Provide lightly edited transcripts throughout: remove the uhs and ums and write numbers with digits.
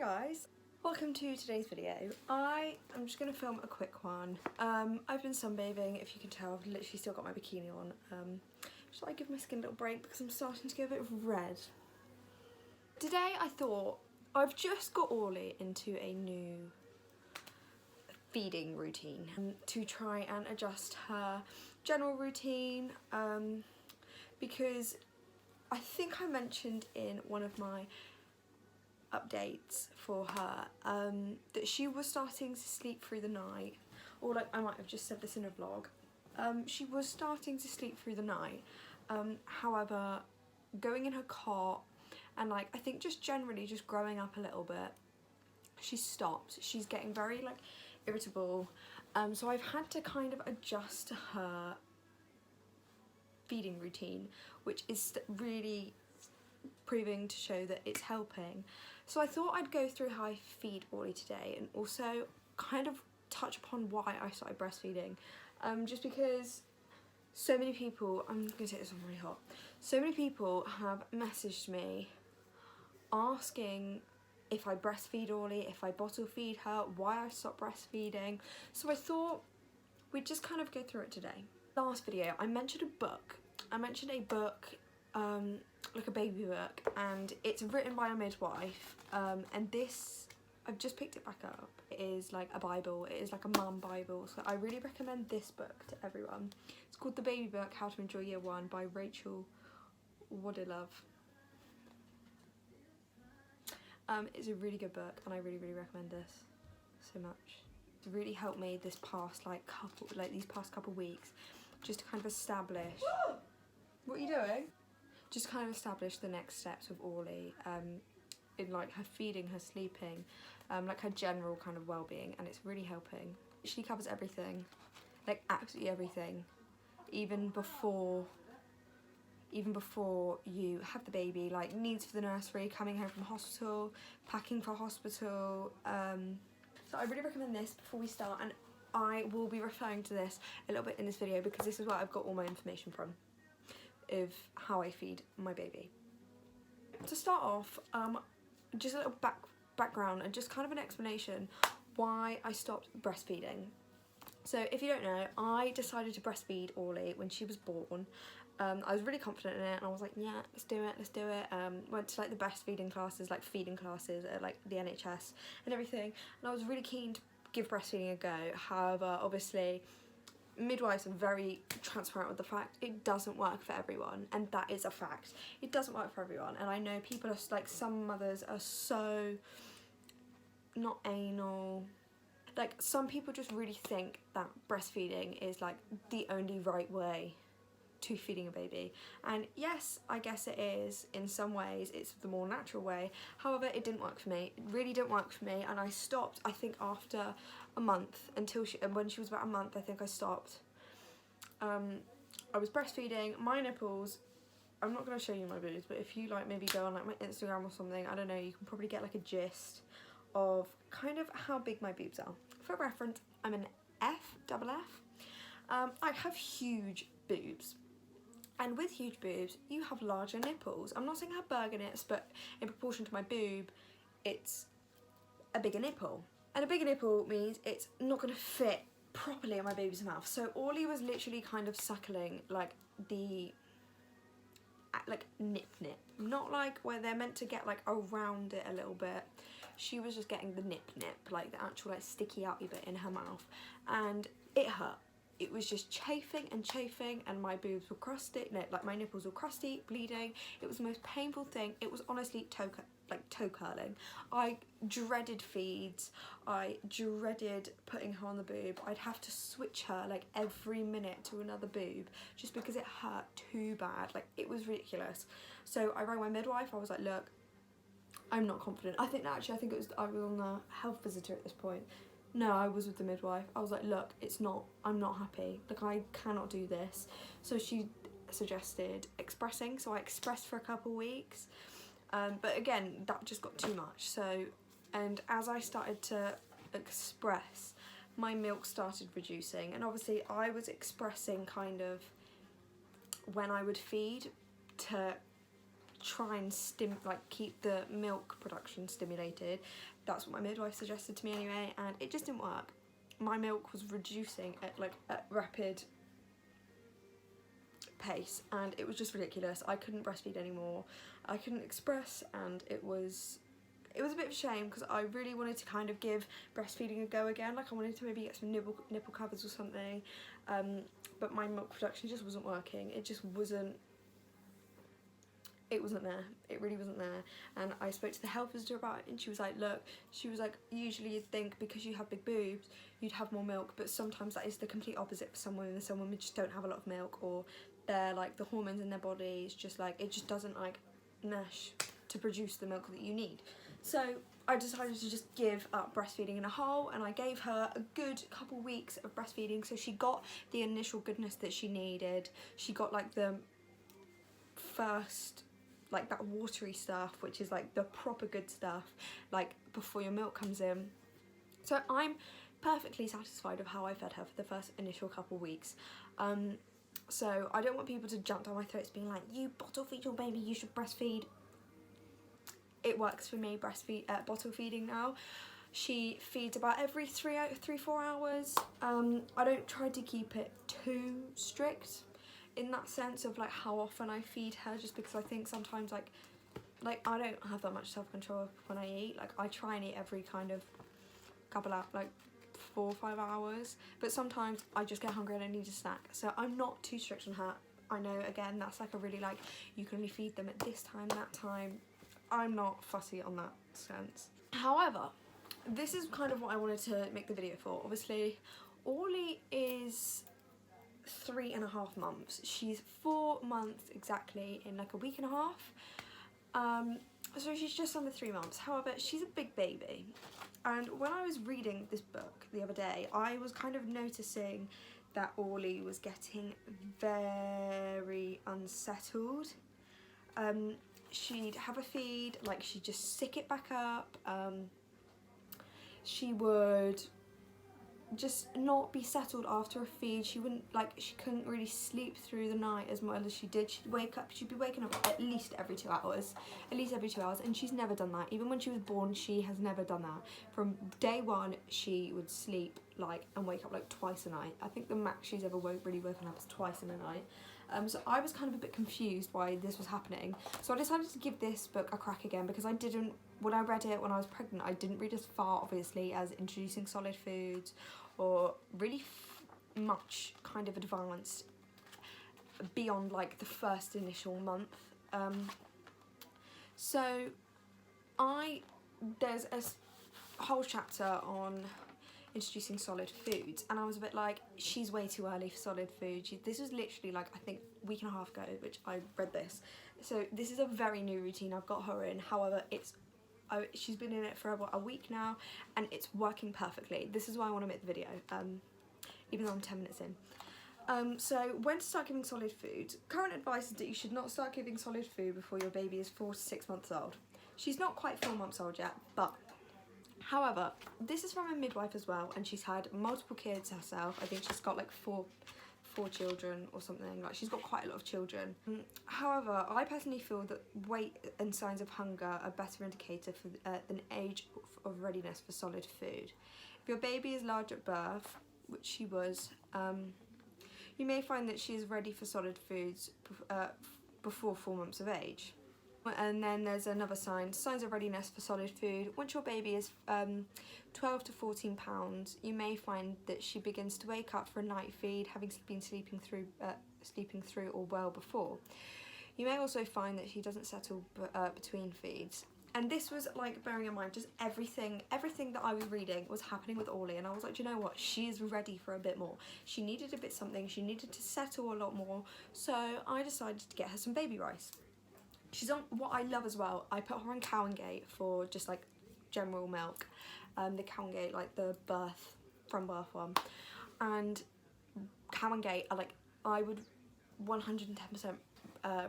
guys, welcome to today's video. I'm just going to film a quick one. I've been sunbathing, if you can tell. I've literally still got my bikini on. Just thought I'd give my skin a little break because I'm starting to get a bit of red. Today I thought I've just got Orly into a new feeding routine to try and adjust her general routine because I think I mentioned in one of my updates for her that she was starting to sleep through the night, or like I might have just said this in a vlog. She was starting to sleep through the night, however going in her cot and like I think just generally just growing up a little bit, she stopped. She's getting very like irritable, so I've had to kind of adjust to her feeding routine, which is really proving to show that it's helping. So I thought I'd go through how I feed Orly today and also kind of touch upon why I started breastfeeding, just because so many people, I'm gonna take this one really hot, so many people have messaged me asking if I breastfeed Orly, if I bottle feed her, why I stopped breastfeeding. So I thought we'd just kind of go through it today. Last video I mentioned a book. Like a baby book, and it's written by a midwife, and this, I've just picked it back up. It is like a Bible, it is like a mum Bible, so I really recommend this book to everyone. It's called The Baby Book, How to Enjoy Year 1 by Rachel Waddilove. It's a really good book and I really recommend this so much. It's really helped me this past these past couple weeks just to kind of establish what are you doing? Just kind of establish the next steps with Orly in like her feeding, her sleeping, like her general kind of well-being, and it's really helping. She covers everything, like absolutely everything, even before you have the baby, like needs for the nursery, coming home from hospital, packing for hospital. So I really recommend this before we start, and I will be referring to this a little bit in this video because this is where I've got all my information from of how I feed my baby. To start off, just a little background and just kind of an explanation why I stopped breastfeeding. So if you don't know, I decided to breastfeed Orly when she was born. I was really confident in it and I was like, yeah, let's do it. Went to like the breastfeeding classes, like feeding classes at like the NHS and everything, and I was really keen to give breastfeeding a go. However, obviously midwives are very transparent with the fact it doesn't work for everyone, and that is a fact. It doesn't work for everyone, and I know people are like, some mothers are so not anal, like some people just really think that breastfeeding is like the only right way to feeding a baby, and yes, I guess it is in some ways. It's the more natural way. However, it didn't work for me. It really didn't work for me, and I stopped I think after a month, when she was about a month I think I stopped. I was breastfeeding. My nipples, I'm not going to show you my boobs, but if you like maybe go on like my Instagram or something, I don't know, you can probably get like a gist of kind of how big my boobs are. For reference, I'm an F. I have huge boobs. And with huge boobs, you have larger nipples. I'm not saying I have burger nips, but in proportion to my boob, it's a bigger nipple. And a bigger nipple means it's not going to fit properly in my baby's mouth. So Orly was literally kind of suckling like the nip, not like where they're meant to get like around it a little bit. She was just getting the nip, like the actual like sticky outy bit in her mouth, and it hurt. It was just chafing, and my boobs were crusty, like my nipples were crusty, bleeding. It was the most painful thing. It was honestly toe curling. I dreaded feeds. I dreaded putting her on the boob. I'd have to switch her like every minute to another boob just because it hurt too bad. Like, it was ridiculous. So I rang my midwife. I was like, look, I'm not confident. I think I was on the health visitor at this point. No, I was with the midwife. I was like, look, I'm not happy. Like, I cannot do this. So she suggested expressing. So I expressed for a couple weeks. But again, that just got too much. So, and as I started to express, my milk started reducing. And obviously I was expressing kind of when I would feed to try and keep the milk production stimulated. That's what my midwife suggested to me anyway, and it just didn't work. My milk was reducing at like a rapid pace, and it was just ridiculous. I couldn't breastfeed anymore, I couldn't express, and it was a bit of a shame because I really wanted to kind of give breastfeeding a go again. Like I wanted to maybe get some nipple covers or something, but my milk production just wasn't working. It wasn't there. It really wasn't there. And I spoke to the health visitor about it, and she was like, look, usually you'd think because you have big boobs you'd have more milk, but sometimes that is the complete opposite for some women. Some women just don't have a lot of milk, or they're like, the hormones in their bodies just like, it just doesn't like mesh to produce the milk that you need. So I decided to just give up breastfeeding in a whole, and I gave her a good couple weeks of breastfeeding, so she got the initial goodness that she needed. She got like the first, like that watery stuff, which is like the proper good stuff, like before your milk comes in. So I'm perfectly satisfied with how I fed her for the first initial couple weeks. So I don't want people to jump down my throats being like, you bottle feed your baby, you should breastfeed. It works for me, bottle feeding now. She feeds about every 3-4 hours. I don't try to keep it too strict in that sense of like how often I feed her, just because I think sometimes like I don't have that much self-control when I eat. Like I try and eat every kind of couple out, like 4 or 5 hours, but sometimes I just get hungry and I need a snack, so I'm not too strict on her. I know, again, that's like a really like, you can only feed them at this time, that time. I'm not fussy on that sense. However, this is kind of what I wanted to make the video for. Obviously, Orly is 3.5 months. She's 4 months exactly in like a week and a half. So she's just under 3 months. However, she's a big baby. And when I was reading this book the other day, I was kind of noticing that Orly was getting very unsettled. She'd have a feed, like she'd just sick it back up. She would just not be settled after a feed. She couldn't really sleep through the night as well as she did. She'd be waking up at least every 2 hours, and she's never done that. Even when she was born, she has never done that. From day one, she would sleep and wake up like twice a night. I think the max she's ever really woken up is twice in a night. So I was kind of a bit confused why this was happening. So I decided to give this book a crack again, because when I read it when I was pregnant, I didn't read as far, obviously, as introducing solid foods, or really much kind of advanced beyond like the first initial month. So there's a whole chapter on introducing solid foods, and I was a bit like, she's way too early for solid food. This was literally like, I think, a week and a half ago, which I read this. So this is a very new routine I've got her in. However, she's been in it for about a week now, and it's working perfectly. This is why I want to make the video, even though I'm 10 minutes in. So when to start giving solid food. Current advice is that you should not start giving solid food before your baby is 4 to 6 months old. She's not quite 4 months old yet, but however, this is from a midwife as well, and she's had multiple kids herself. I think she's got like four children or something. Like, she's got quite a lot of children. However, I personally feel that weight and signs of hunger are a better indicator for than age of readiness for solid food. If your baby is large at birth, which she was, you may find that she is ready for solid foods before 4 months of age. And then there's another signs of readiness for solid food. Once your baby is 12 to 14 pounds, you may find that she begins to wake up for a night feed, having been sleeping through or well before. You may also find that she doesn't settle between feeds. And this was like, bearing in mind, just everything that I was reading was happening with Orly, and I was like, do you know what? She is ready for a bit more. She needed a bit something. She needed to settle a lot more. So I decided to get her some baby rice. She's on, what I love as well, I put her on Cow and Gate for just like general milk, the Cow and Gate, like the from birth one, and Cow and Gate are like, I would 110%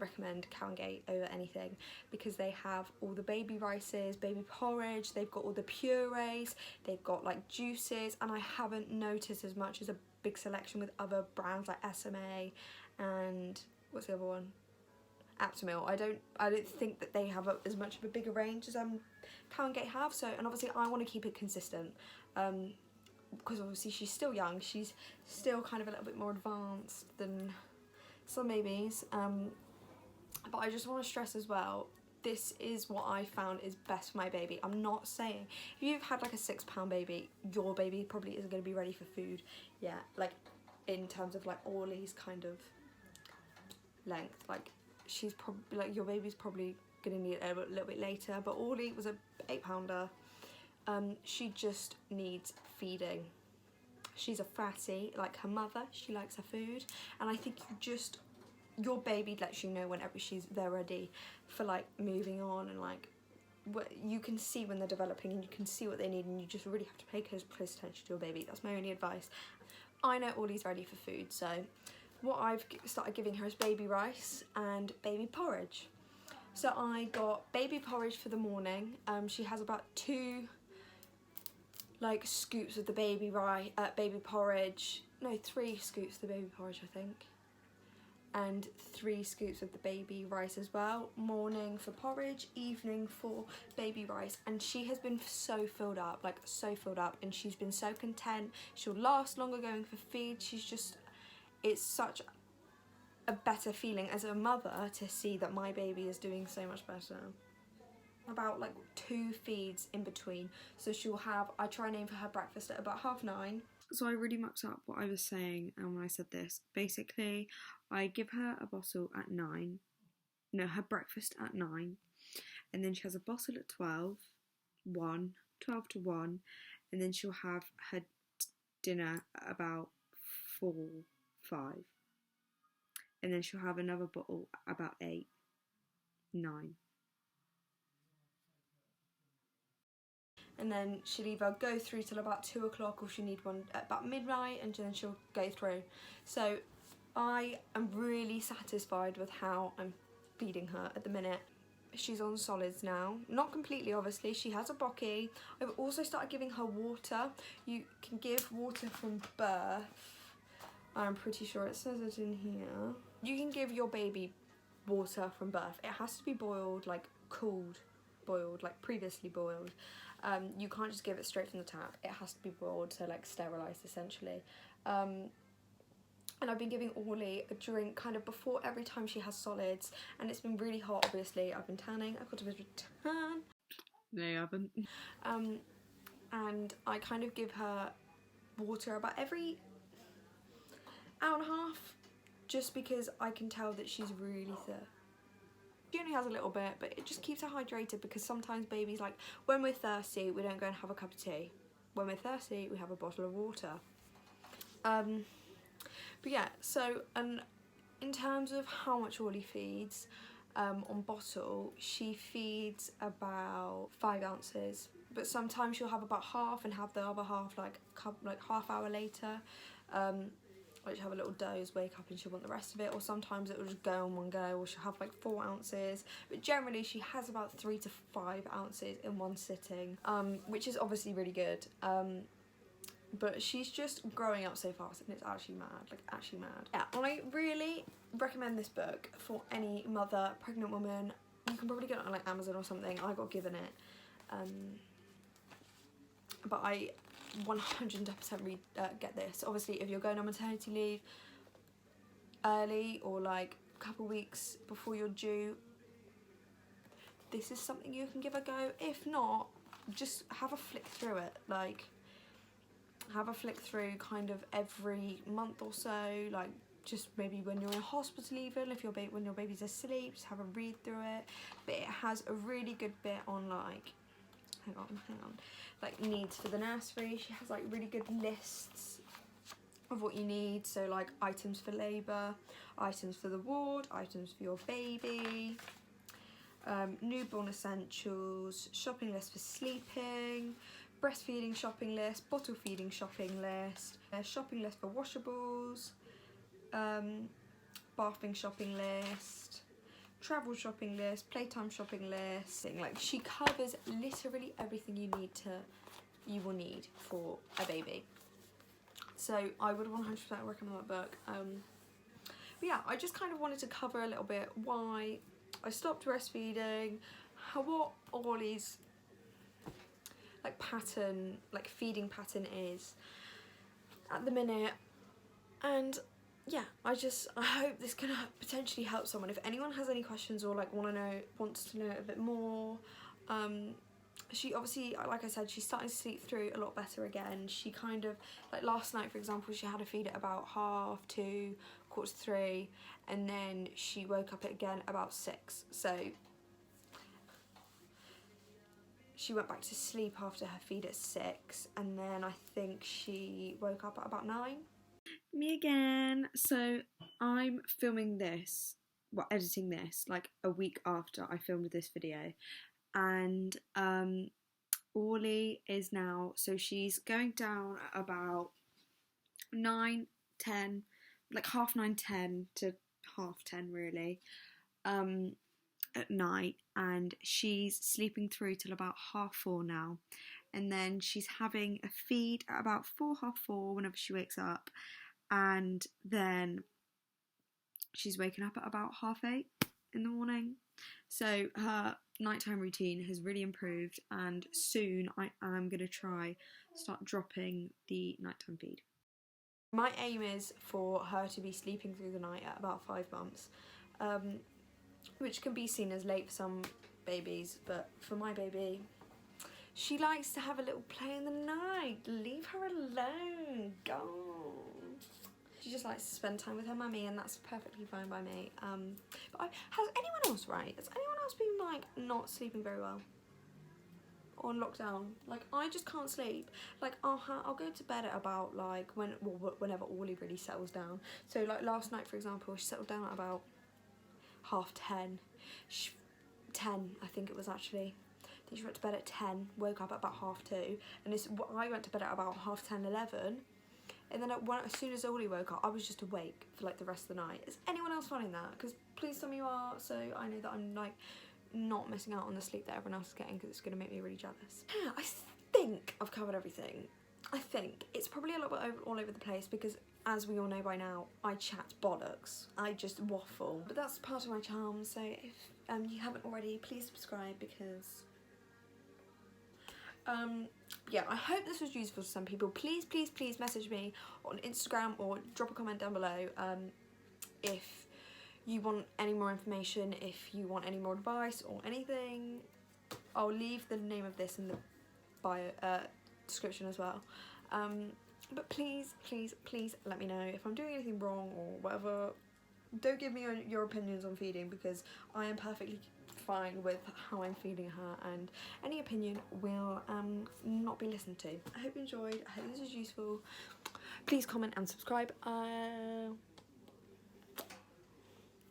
recommend Cow and Gate over anything, because they have all the baby rices, baby porridge, they've got all the purees, they've got like juices, and I haven't noticed as much as a big selection with other brands like SMA and what's the other one? Aptamil. I don't think that they have as much of a bigger range as Cow and Gate have. So, and obviously I want to keep it consistent, because obviously she's still young. She's still kind of a little bit more advanced than some babies. But I just want to stress as well, this is what I found is best for my baby. I'm not saying if you've had like a £6 baby, your baby probably isn't going to be ready for food yet. Like in terms of like Orly's kind of length, like she's probably like your baby's probably going to need it a little bit later. But Orly was a £8. She just needs feeding. She's a fatty like her mother. She likes her food, and I think your baby lets you know whenever they're ready for like moving on, and like you can see when they're developing and you can see what they need, and you just really have to pay close attention to your baby. That's my only advice. I know Orly's ready for food, so what I've started giving her is baby rice and baby porridge. So I got baby porridge for the morning. She has about 2 like scoops of the baby porridge. No, 3 scoops of the baby porridge, I think. And 3 scoops of the baby rice as well. Morning for porridge, evening for baby rice. And she has been so filled up, like so filled up, and she's been so content. She'll last longer going for feed. It's such a better feeling as a mother to see that my baby is doing so much better. About like 2 feeds in between. So I try and aim for her breakfast at about 9:30. So I really mucked up what I was saying when I said this. Basically, I give her a bottle at 9. No, her breakfast at 9. And then she has a bottle at 12 to 1. And then she'll have her dinner at about 4, 5. And then she'll have another bottle at about 8, 9. And then she'll either go through till about 2 o'clock, or she'll need one at about midnight, and then she'll go through. So I am really satisfied with how I'm feeding her at the minute. She's on solids now, not completely obviously. She has a bocky. I've also started giving her water. You can give water from birth. I'm pretty sure it says it in here. You can give your baby water from birth. It has to be boiled, like cooled, boiled, like previously boiled. You can't just give it straight from the tap. It has to be boiled, so like sterilised essentially. And I've been giving Orly a drink kind of before every time she has solids, and it's been really hot obviously. I've been tanning, I've got a bit of a tan. No, you haven't. And I kind of give her water about every hour and a half, just because I can tell that she's really thirsty. She only has a little bit, but it just keeps her hydrated, because sometimes babies, like when we're thirsty, we don't go and have a cup of tea. When we're thirsty, we have a bottle of water. But yeah, so in terms of how much Orly feeds, on bottle, she feeds about 5 ounces, but sometimes she'll have about half and have the other half like half hour later. Like she'll have a little doze, wake up and she'll want the rest of it, or sometimes it will just go in one go, or she'll have like 4 ounces, but generally she has about 3 to 5 ounces in one sitting, which is obviously really good. But she's just growing up so fast, and it's actually mad, like actually mad. Yeah, I really recommend this book for any mother, pregnant woman. You can probably get it on like Amazon or something. I got given it, but I 110% get this. Obviously, if you're going on maternity leave early, or like a couple weeks before you're due, this is something you can give a go. If not, just have a flick through it. Like, have a flick through kind of every month or so, like just maybe when you're in hospital, even if when your baby's asleep, just have a read through it. But it has a really good bit on like, hang on, like needs for the nursery. She has like really good lists of what you need, so like items for labour, items for the ward, items for your baby, newborn essentials, shopping list for sleeping, breastfeeding shopping list, bottle feeding shopping list, shopping list for washables, bathing shopping list, travel shopping list, playtime shopping list. Like, she covers literally everything you will need for a baby. So I would 100% recommend that book. But yeah, I just kind of wanted to cover a little bit why I stopped breastfeeding, what Ollie's like pattern, like feeding pattern is at the minute, and yeah, I hope this can potentially help someone. If anyone has any questions or like wants to know a bit more, she obviously, like I said, she's starting to sleep through a lot better again. She kind of, like last night for example, she had a feed at about 2:30, 3:15, and then she woke up again about 6, so she went back to sleep after her feed at 6, and then I think she woke up at about 9. Me again. So I'm filming this, well, editing this like a week after I filmed this video, and Orly is now, so she's going down at about 9, 10, like 9:30, 10 to 10:30 really, at night, and she's sleeping through till about 4:30 now, and then she's having a feed at about 4, 4:30 whenever she wakes up, and then she's waking up at about 8:30 in the morning. So her nighttime routine has really improved, and soon I am going to start dropping the nighttime feed. My aim is for her to be sleeping through the night at about 5 months, which can be seen as late for some babies, but for my baby, she likes to have a little play in the night. Leave her alone, go. She just likes to spend time with her mummy, and that's perfectly fine by me. But has anyone else been like not sleeping very well on lockdown? Like, I just can't sleep. Like, I'll go to bed at about like whenever Orly really settles down. So like last night for example, she settled down at about 10:30. 10 I think it was actually. I think she went to bed at 10, woke up at about 2:30, and I went to bed at about 10:30, 11. And then as soon as Ollie woke up, I was just awake for like the rest of the night. Is anyone else finding that? Because please tell me you are, so I know that I'm like not missing out on the sleep that everyone else is getting, because it's going to make me really jealous. Yeah, I think I've covered everything. I think it's probably a little bit all over the place because, as we all know by now, I chat bollocks. I just waffle. But that's part of my charm, so if you haven't already, please subscribe, because yeah, I hope this was useful to some people. Please, please, please message me on Instagram or drop a comment down below if you want any more information, if you want any more advice or anything. I'll leave the name of this in the bio description as well. But please, please, please let me know if I'm doing anything wrong or whatever. Don't give me your opinions on feeding, because I am perfectly fine with how I'm feeding her, and any opinion will not be listened to. I hope you enjoyed. I hope this was useful. Please comment and subscribe.